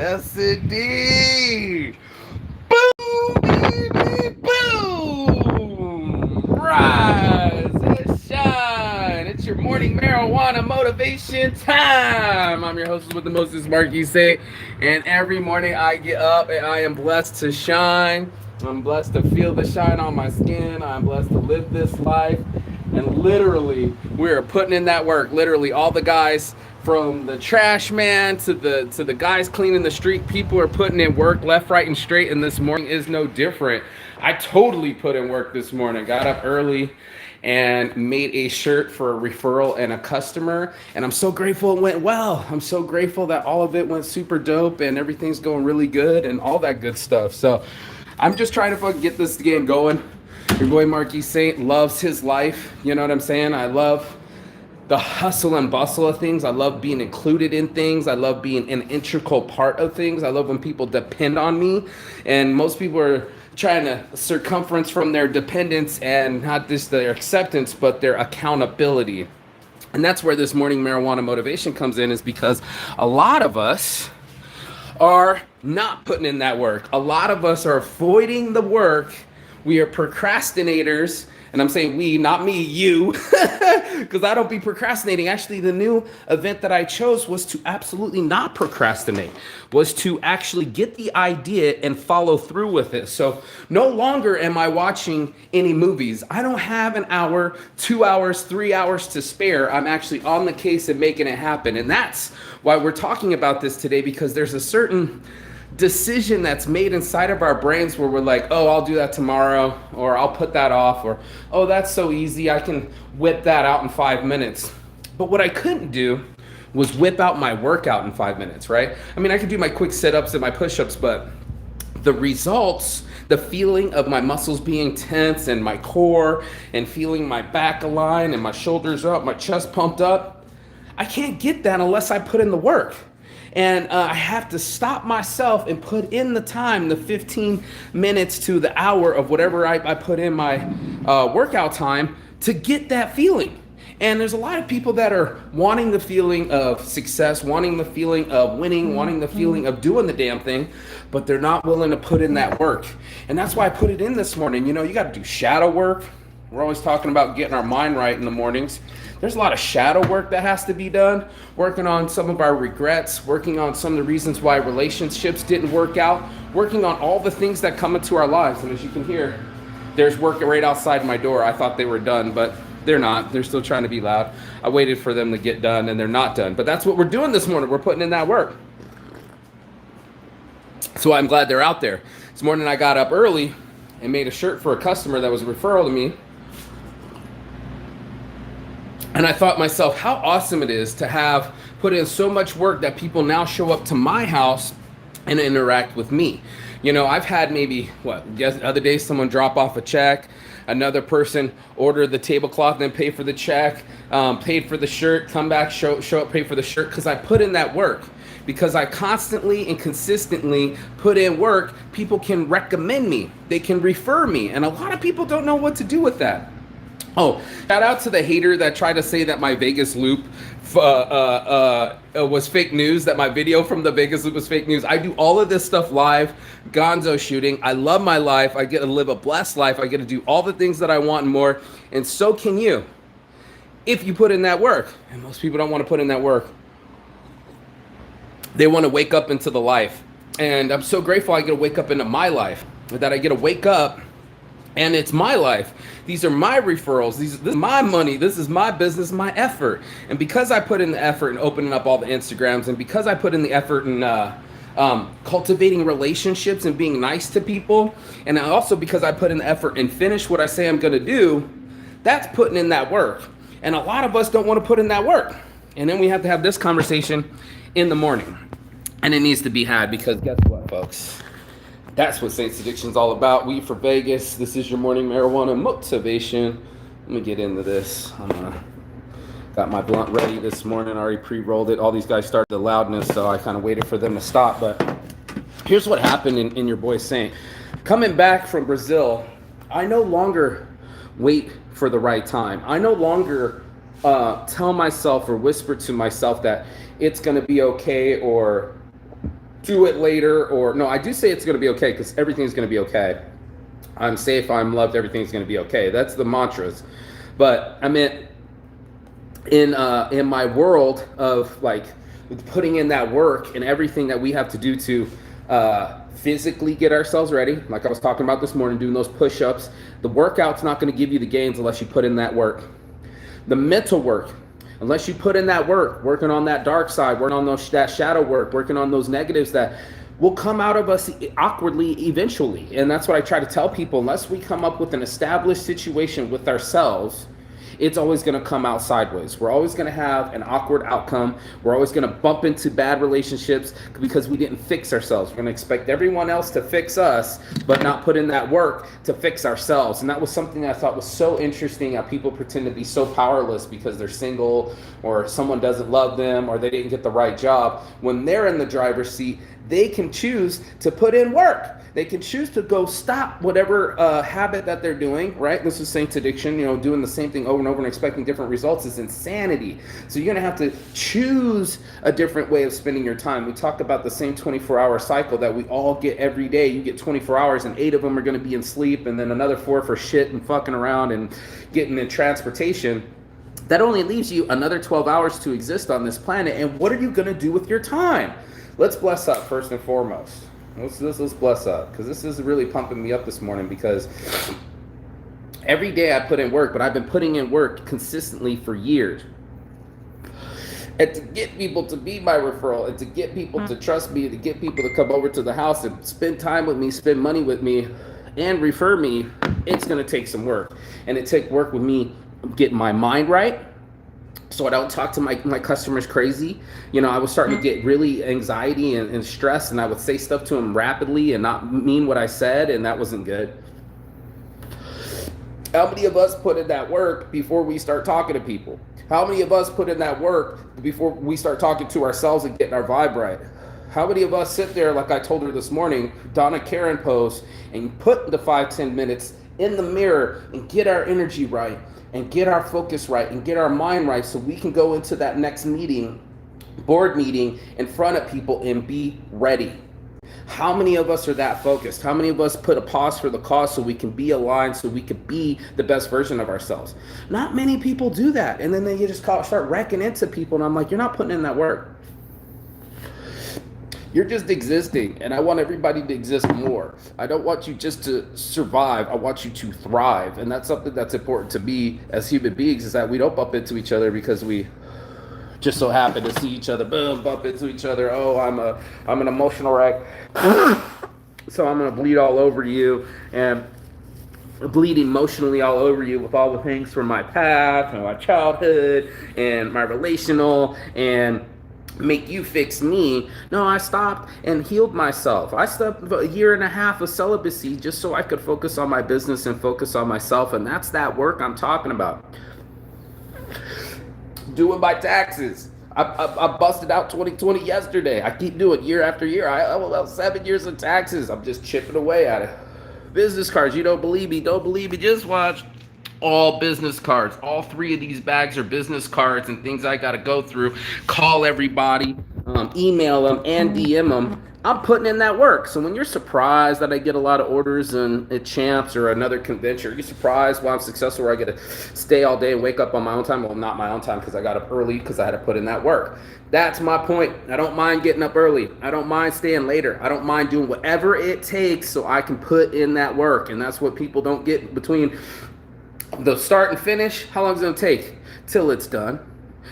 Yes, indeed. Boom, baby, boom. Rise and shine. It's your morning marijuana motivation time. I'm your host with the mostest, Marky Say. And every morning I get up and I am blessed to shine. I'm blessed to feel the shine on my skin. I'm blessed to live this life. And literally, we are putting in that work. Literally, all the guys from the trash man to the guys cleaning the street, people are putting in work left, right, and straight. And this morning is no different. I totally put in work this morning. Got up early and made a shirt for a referral and a customer. And I'm so grateful it went well. I'm so grateful that all of it went super dope and everything's going really good and all that good stuff. So I'm just trying to fucking get this game going. Your boy Marky Saint loves his life. You know what I'm saying? I love the hustle and bustle of things. I love being included in things. I love being an integral part of things. I love when people depend on me. And most people are trying to circumference from their dependence and not just their acceptance, but their accountability. And that's where this morning marijuana motivation comes in, is because a lot of us are not putting in that work. A lot of us are avoiding the work. We are procrastinators, and I'm saying we, not me, you, because I don't be procrastinating. Actually, the new event that I chose was to absolutely not procrastinate, was to actually get the idea and follow through with it. So no longer am I watching any movies. I don't have an hour, 2 hours, 3 hours to spare. I'm actually on the case and making it happen. And that's why we're talking about this today, because there's a certain decision that's made inside of our brains where we're like, oh, I'll do that tomorrow, or I'll put that off, or oh, that's so easy, I can whip that out in 5 minutes. But what I couldn't do was whip out my workout in 5 minutes, right? I mean, I could do my quick sit-ups and my push-ups, but the results, the feeling of my muscles being tense and my core and feeling my back aligned and my shoulders up, my chest pumped up, I can't get that unless I put in the work. And I have to stop myself and put in the time, the 15 minutes to the hour of whatever I put in my workout time to get that feeling. And there's a lot of people that are wanting the feeling of success, wanting the feeling of winning, wanting the feeling of doing the damn thing, but they're not willing to put in that work. And that's why I put it in this morning. You know, you got to do shadow work. We're always talking about getting our mind right in the mornings. There's a lot of shadow work that has to be done, working on some of our regrets, working on some of the reasons why relationships didn't work out, working on all the things that come into our lives. And as you can hear, there's work right outside my door. I thought they were done, but they're not. They're still trying to be loud. I waited for them to get done, and they're not done. But that's what we're doing this morning. We're putting in that work. So I'm glad they're out there. This morning I got up early and made a shirt for a customer that was a referral to me. And I thought myself, how awesome it is to have put in so much work that people now show up to my house and interact with me. You know, I've had maybe, the other day someone drop off a check, another person order the tablecloth, then pay for the check, paid for the shirt, come back, show up, pay for the shirt, because I put in that work. Because I constantly and consistently put in work, people can recommend me, they can refer me, and a lot of people don't know what to do with that. Oh, shout out to the hater that tried to say that my Vegas loop was fake news, that my video from the Vegas loop was fake news. I do all of this stuff live, gonzo shooting. I love my life. I get to live a blessed life. I get to do all the things that I want and more. And so can you, if you put in that work. And most people don't want to put in that work. They want to wake up into the life. And I'm so grateful I get to wake up into my life, that I get to wake up and it's my life. These are my referrals. This is my money. This is my business, my effort. And because I put in the effort in opening up all the Instagrams, and because I put in the effort in cultivating relationships and being nice to people, and also because I put in the effort and finish what I say I'm going to do, that's putting in that work. And a lot of us don't want to put in that work. And then we have to have this conversation in the morning. And it needs to be had, because guess what, folks? That's what Saints Addiction's all about. We for Vegas. This is your morning marijuana motivation. Let me get into this. Got my blunt ready this morning. I already pre-rolled it. All these guys started the loudness, so I kind of waited for them to stop. But here's what happened in your boy Saint. Coming back from Brazil, I no longer wait for the right time. I no longer tell myself or whisper to myself that it's going to be okay, or do it later, or no, I do say it's going to be okay because everything's going to be okay. I'm safe, I'm loved, everything's going to be okay. That's the mantras. But I meant in my world of like putting in that work and everything that we have to do to physically get ourselves ready, like I was talking about this morning, doing those push-ups. The workout's not going to give you the gains unless you put in that work. The mental work, unless you put in that work, working on that dark side, working on that shadow work, working on those negatives that will come out of us awkwardly eventually. And that's what I try to tell people. Unless we come up with an established situation with ourselves, it's always going to come out sideways. We're always going to have an awkward outcome. We're always going to bump into bad relationships because we didn't fix ourselves. We're going to expect everyone else to fix us, but not put in that work to fix ourselves. And that was something I thought was so interesting, how people pretend to be so powerless because they're single or someone doesn't love them or they didn't get the right job. When they're in the driver's seat, they can choose to put in work. They can choose to go stop whatever habit that they're doing, right? This is Saint's addiction, doing the same thing over and over and expecting different results is insanity. So you're going to have to choose a different way of spending your time. We talk about the same 24-hour cycle that we all get every day. You get 24 hours and 8 of them are going to be in sleep and then another 4 for shit and fucking around and getting in transportation. That only leaves you another 12 hours to exist on this planet. And what are you going to do with your time? Let's bless up first and foremost. Let's bless up, because this is really pumping me up this morning, because every day I put in work, but I've been putting in work consistently for years. And to get people to be my referral, and to get people to trust me, to get people to come over to the house and spend time with me, spend money with me, and refer me, it's going to take some work. And it takes work with me getting my mind right, so I don't talk to my customers crazy. I was starting to get really anxiety and stress, and I would say stuff to them rapidly and not mean what I said, and that wasn't good. How many of us put in that work before we start talking to people? How many of us put in that work before we start talking to ourselves and getting our vibe right? How many of us sit there, like I told her this morning, Donna Karen pose, and put the 5-10 minutes in the mirror and get our energy right, and get our focus right, and get our mind right, so we can go into that next board meeting in front of people and be ready. How many of us are that focused? How many of us put a pause for the cause so we can be aligned, so we can be the best version of ourselves? Not many people do that. And then they just start wrecking into people, and I'm like, you're not putting in that work. You're just existing, and I want everybody to exist more. I don't want you just to survive. I want you to thrive, and that's something that's important to me as human beings, is that we don't bump into each other because we just so happen to see each other, boom, bump into each other. Oh, I'm an emotional wreck, so I'm gonna bleed all over you, and bleed emotionally all over you with all the things from my past and my childhood and my relational, and make you fix me. No, I stopped and healed myself. I stopped a 1.5 years of celibacy just so I could focus on my business and focus on myself, and that's that work I'm talking about. Doing my taxes. I busted out 2020 yesterday. I keep doing year after year. I owe about 7 years of taxes. I'm just chipping away at it. Business cards. You don't believe me? Don't believe me? Just watch. All business cards. All 3 of these bags are business cards and things I got to go through. Call everybody, email them, and DM them. I'm putting in that work. So when you're surprised that I get a lot of orders at Champs or another convention, are you surprised why I'm successful, where I get to stay all day and wake up on my own time? Well, not my own time, because I got up early because I had to put in that work. That's my point. I don't mind getting up early. I don't mind staying later. I don't mind doing whatever it takes so I can put in that work. And that's what people don't get between the start and finish. How long is it going to take? Till it's done.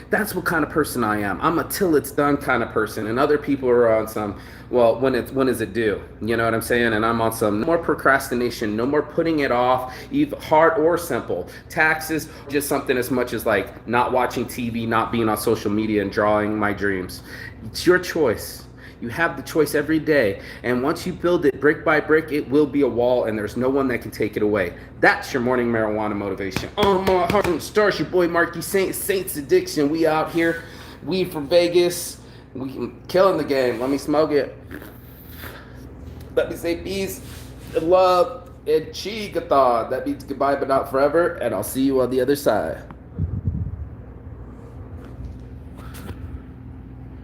That's what kind of person I am. I'm a till it's done kind of person. And other people are on some, well, when is it due? You know what I'm saying? And I'm on some no more procrastination, no more putting it off, either hard or simple. Taxes, just something as much as like not watching TV, not being on social media, and drawing my dreams. It's your choice. You have the choice every day. And once you build it brick by brick, it will be a wall, and there's no one that can take it away. That's your morning marijuana motivation. Oh, my heart and stars, your boy Marky Saint's Addiction. We out here. We from Vegas. We killing the game. Let me smoke it. Let me say peace and love and chi gathon. That means goodbye but not forever. And I'll see you on the other side.